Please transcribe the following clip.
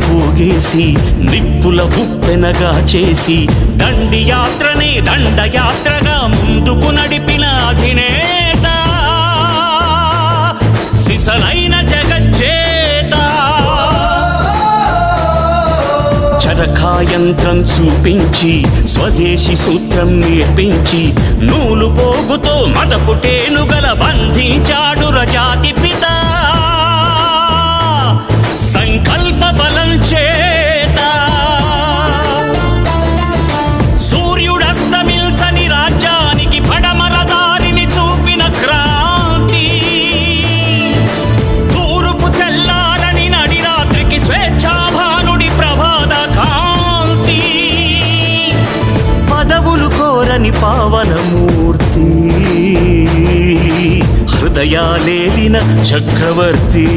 పోగేసి నిప్పుల ఉప్పెనగా చేసి దండి యాత్రనే దండయాత్రగా ముందుకు నడిపిన అధినేత సిసలైన జగజ్జేత. చరకాయంత్రం చూపించి స్వదేశీ సూత్రం నేర్పించి నూలు పోగుతో మదపుటేనుగల బంధించాడు రజాతి పిత. సంకల్ప బలం చేత సూర్యుడస్తమిల్చని రాజ్యానికి పడమర దారిని చూపిన క్రాంతి. తూర్పు తెల్లారని నడి రాత్రికి స్వేచ్ఛాభానుడి ప్రభాత కాంతి. పదవులు కోరని పావనమూర్తి హృదయాలేలిన చక్రవర్తి.